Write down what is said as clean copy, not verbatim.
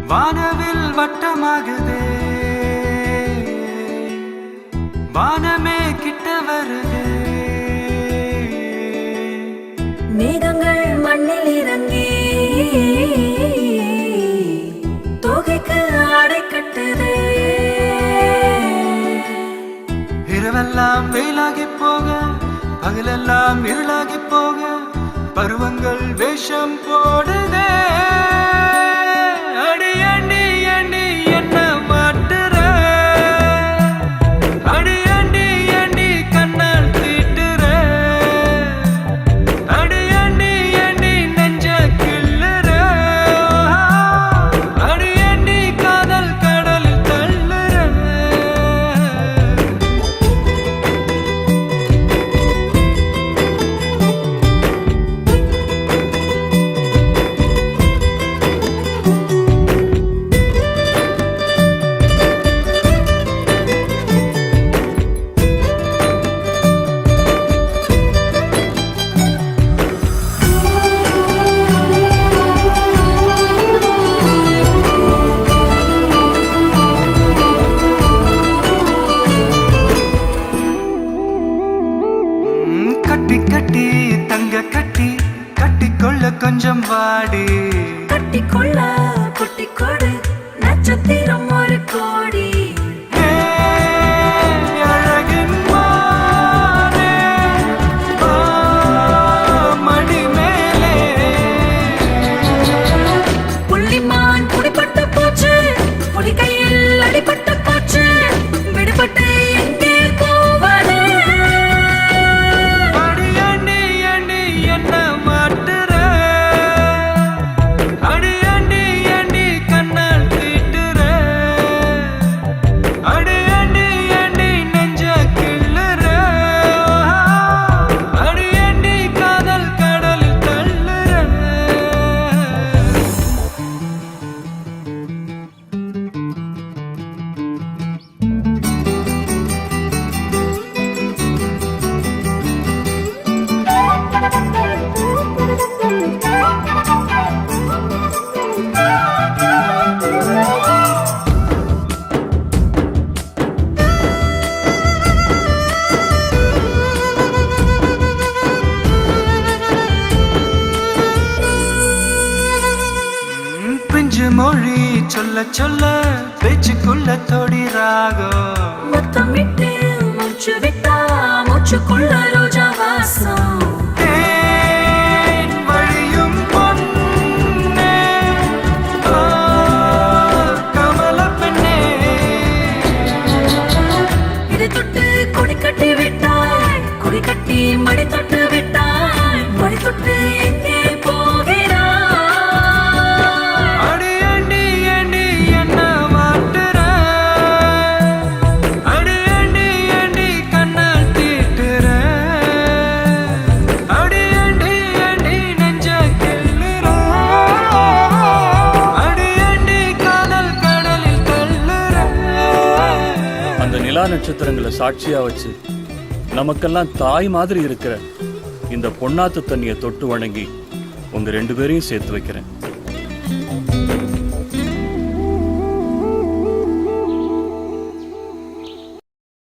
வானவில் வட்டமாகுதே, வானமே கிட்ட வருதே, மேகங்கள் மண்ணில் இறங்கி தோகைக்கு ஆடை கட்டுதே. இரவெல்லாம் வெயிலாகி போக, பகலெல்லாம் இருளாகி போக, பருவங்கள் வேஷம் போடுதே. அடி அண்டி அண்டி என்ன மாட்டுற, அடி அண்டி அண்டி கண்ணால் தீட்டுற, அடி அண்டி அண்டி நெஞ்ச கிள்ளுற, அடி அண்டி காதல் கடலில் தள்ளுற. கட்டி கட்டி தங்க கட்டி கட்டிக்கொள்ள கொஞ்சம் வாடி, கட்டிக்கொள்ள குட்டிக்கொடு நட்சத்திரம் ஒரு கோடி. அழகின் மானே, மடி மேலே புள்ளிமான் குடிப்பட்ட போச்சு, புலி கையில் அடிபட்ட போச்சு, விடுபட்டு எங்கே போவது. அடி அண்டி அண்டி என்ன மாட்டுற, அடி அண்டி அண்டி கண்ணால் தீட்டுற, அடி அண்டி அண்டி நெஞ்ச கிள்ளுற, அடி அண்டி காதல் கடலில் தள்ளுற. பிஞ்சு மொழி சொல்ல சொல்ல பேச்சுக்குள்ள தொடி ராகம், முத்தமிட்டு மூச்சு விட்டா மூச்சுக்குள்ள ரோஜா வாசம். தேன் வழியும் பொன்னே, கமல பெண்ணே. இது தொட்டு கொடி கட்டி விட்டாய், கொடி கட்டி மடி தொட்டு விட்டாய், மடி தொட்டு எங்கே போகிறாய். அடி அண்டி அண்டி என்ன மாட்டுற, அடி அண்டி அண்டி கண்ணால் தீட்டுற, அடி அண்டி அண்டி நெஞ்ச கிள்ளுற, அடி அண்டி காதல் கடலில் தள்ளுற. அந்த நிலா நட்சத்திரங்களை சாட்சியா வச்சு நமக்கெல்லாம் தாய் மாதிரி இருக்கிற இந்த பொன்னாத்து தண்ணியை தொட்டு வணங்கி உங்க 2 பேரையும் சேர்த்து வைக்கிறேன்.